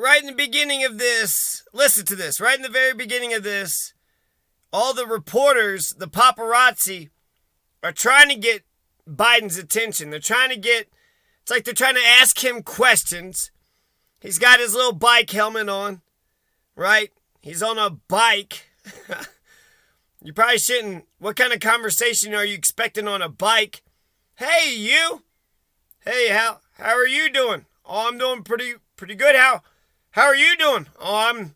right in the beginning of this, listen to this, right in the very beginning of this, all the reporters, the paparazzi, are trying to get Biden's attention. They're trying to get, it's like they're trying to ask him questions. He's got his little bike helmet on, right? He's on a bike. You probably shouldn't. What kind of conversation are you expecting on a bike? Hey, you. Hey, how are you doing? Oh, I'm doing pretty good. How are you doing? Oh, I'm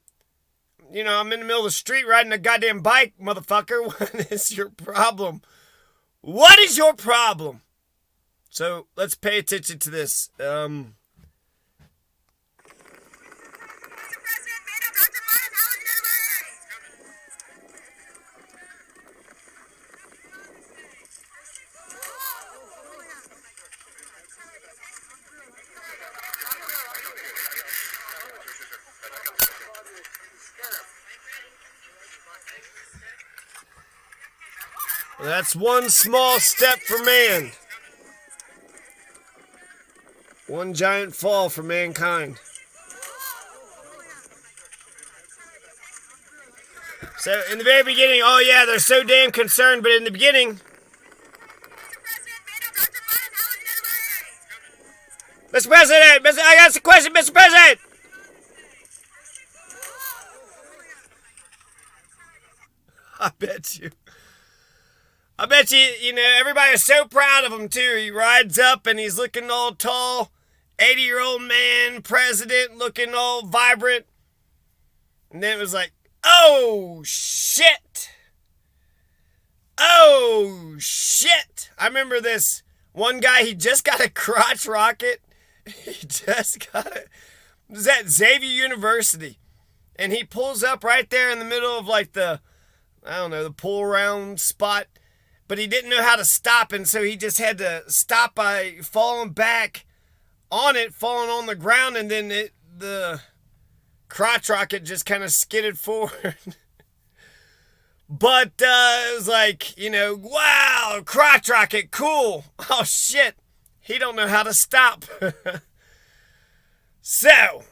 in the middle of the street riding a goddamn bike, motherfucker. What is your problem? What is your problem? So let's pay attention to this. That's one small step for man. One giant fall for mankind. So in the very beginning, oh yeah, they're so damn concerned, but in the beginning, Mr. President, I got a question, Mr. President. I bet you, everybody's so proud of him, too. He rides up and he's looking all tall, 80-year-old man, president, looking all vibrant. And then it was like, oh, shit. Oh, shit. I remember this one guy, he just got a crotch rocket. It was at Xavier University. And he pulls up right there in the middle of like the pull around spot. But he didn't know how to stop, and so he just had to stop by falling back on it, falling on the ground, and then the crotch rocket just kind of skidded forward. But it was like, wow, crotch rocket, cool. Oh, shit. He don't know how to stop. So,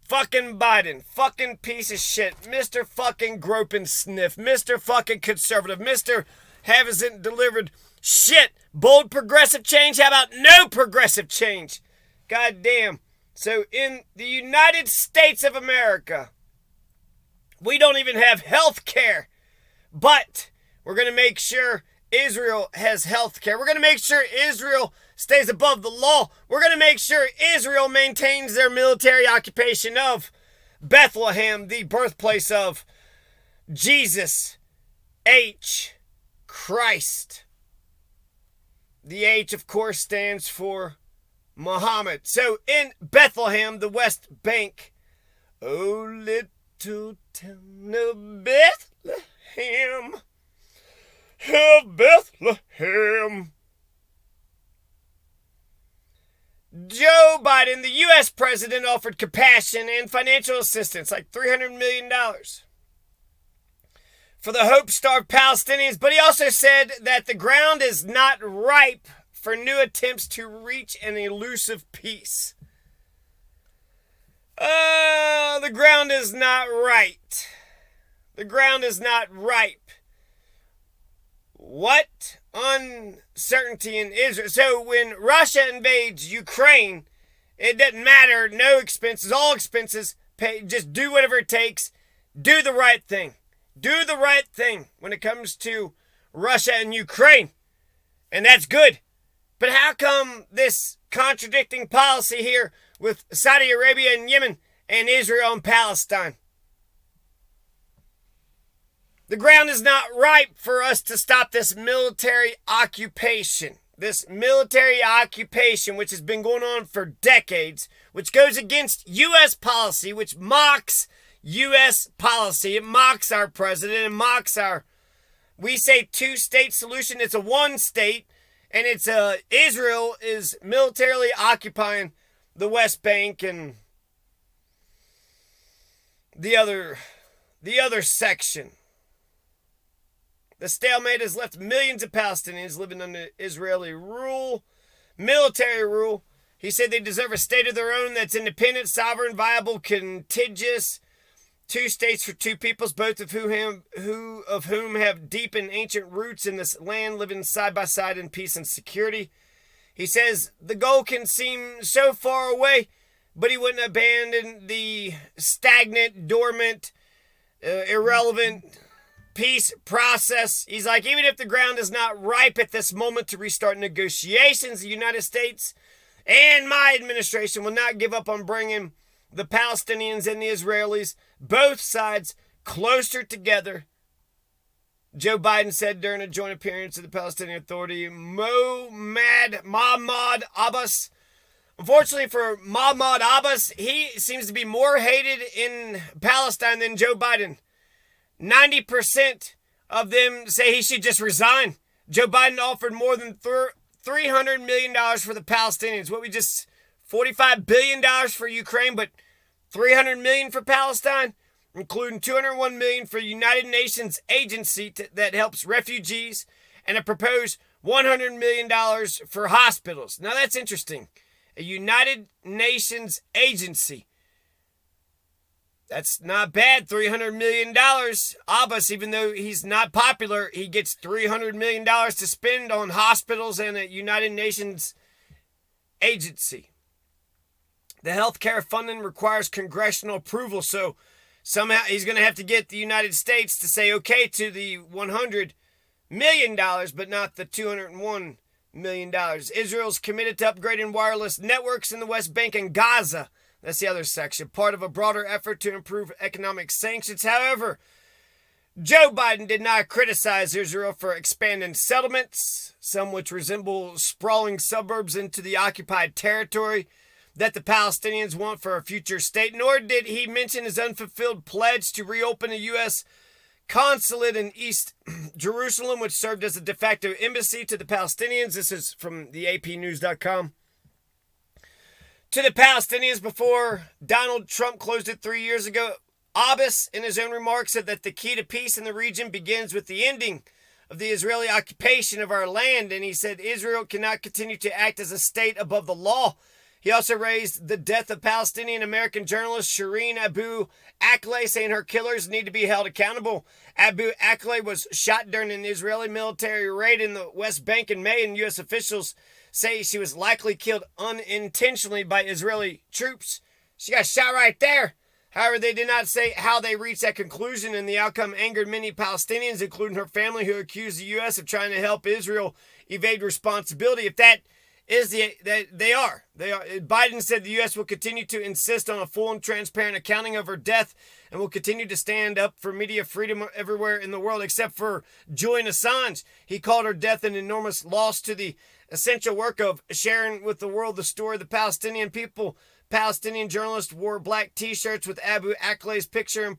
fucking Biden, fucking piece of shit, Mr. fucking grope and sniff, Mr. fucking conservative, Mr. hasn't delivered shit. Bold progressive change? How about no progressive change? God damn. So in the United States of America, we don't even have health care. But we're going to make sure Israel has health care. We're going to make sure Israel stays above the law. We're going to make sure Israel maintains their military occupation of Bethlehem, the birthplace of Jesus H. Christ. The H, of course, stands for Muhammad. So in Bethlehem, the West Bank, oh, little town of Bethlehem, of Bethlehem. Joe Biden, the U.S. president, offered compassion and financial assistance, like $300 million. For the hope-starved Palestinians, but he also said that the ground is not ripe for new attempts to reach an elusive peace. The ground is not right. The ground is not ripe. What? Uncertainty in Israel. So when Russia invades Ukraine, it doesn't matter. No expenses, all expenses. Pay, just do whatever it takes. Do the right thing. Do the right thing when it comes to Russia and Ukraine. And that's good. But how come this contradicting policy here with Saudi Arabia and Yemen and Israel and Palestine? The ground is not ripe for us to stop this military occupation. This military occupation, which has been going on for decades, which goes against U.S. policy, which mocks U.S. policy. It mocks our president. It mocks we say two-state solution. It's a one-state, and it's Israel is militarily occupying the West Bank and the other section. The stalemate has left millions of Palestinians living under Israeli rule, military rule, He said they deserve a state of their own that's independent, sovereign, viable, contiguous. 2 states for 2 peoples, both of whom have deep and ancient roots in this land, living side by side in peace and security. He says the goal can seem so far away, but he wouldn't abandon the stagnant, dormant, irrelevant peace process. He's like, even if the ground is not ripe at this moment to restart negotiations, the United States and my administration will not give up on bringing the Palestinians and the Israelis, both sides, closer together. Joe Biden said during a joint appearance of the Palestinian Authority, Mahmoud Abbas. Unfortunately for Mahmoud Abbas, he seems to be more hated in Palestine than Joe Biden. 90% of them say he should just resign. Joe Biden offered more than $300 million for the Palestinians. $45 billion for Ukraine, but $300 million for Palestine, including $201 million for United Nations agency that helps refugees, and a proposed $100 million for hospitals. Now that's interesting. A United Nations agency. That's not bad. $300 million. Abbas, even though he's not popular, he gets $300 million to spend on hospitals and a United Nations agency. The healthcare funding requires congressional approval, so somehow he's going to have to get the United States to say okay to the $100 million, but not the $201 million. Israel's committed to upgrading wireless networks in the West Bank and Gaza. That's the other section, part of a broader effort to improve economic sanctions. However, Joe Biden did not criticize Israel for expanding settlements, some which resemble sprawling suburbs into the occupied territory that the Palestinians want for a future state, nor did he mention his unfulfilled pledge to reopen a U.S. consulate in East Jerusalem, which served as a de facto embassy to the Palestinians. This is from the APnews.com. To the Palestinians before Donald Trump closed it 3 years ago, Abbas, in his own remarks, said that the key to peace in the region begins with the ending of the Israeli occupation of our land, and he said Israel cannot continue to act as a state above the law. He also raised the death of Palestinian-American journalist Shireen Abu Akleh, saying her killers need to be held accountable. Abu Akleh was shot during an Israeli military raid in the West Bank in May, and U.S. officials say she was likely killed unintentionally by Israeli troops. She got shot right there. However, they did not say how they reached that conclusion, and the outcome angered many Palestinians, including her family, who accused the U.S. of trying to help Israel evade responsibility. If that is they are. Biden said the U.S. will continue to insist on a full and transparent accounting of her death and will continue to stand up for media freedom everywhere in the world except for Julian Assange. He called her death an enormous loss to the essential work of sharing with the world the story of the Palestinian people. Palestinian journalists wore black T-shirts with Abu Akleh's picture and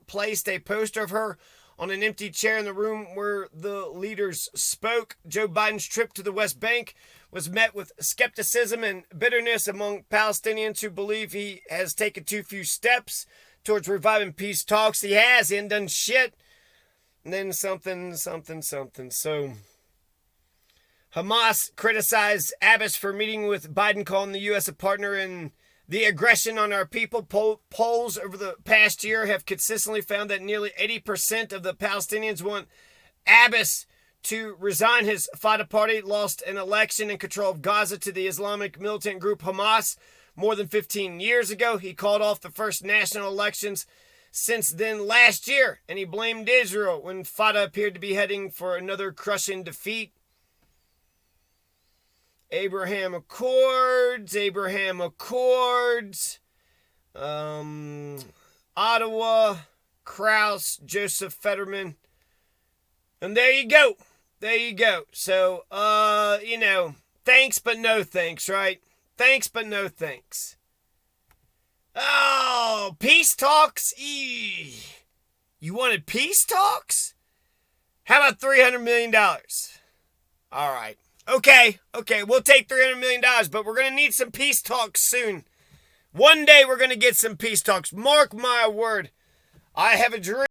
placed a poster of her on an empty chair in the room where the leaders spoke. Joe Biden's trip to the West Bank was met with skepticism and bitterness among Palestinians who believe he has taken too few steps towards reviving peace talks. He hasn't done shit. And then something. So Hamas criticized Abbas for meeting with Biden, calling the U.S. a partner in the aggression on our people. Polls over the past year have consistently found that nearly 80% of the Palestinians want Abbas to resign. His Fatah party lost an election in control of Gaza to the Islamic militant group Hamas more than 15 years ago. He called off the first national elections since then last year, and he blamed Israel when Fatah appeared to be heading for another crushing defeat. Abraham Accords, Ottawa, Krauss, Joseph Fetterman. And there you go. So, thanks but no thanks, right? Thanks but no thanks. Oh, peace talks? Eee. You wanted peace talks? How about $300 million? All right. Okay, we'll take $300 million, but we're going to need some peace talks soon. One day we're going to get some peace talks. Mark my word. I have a dream.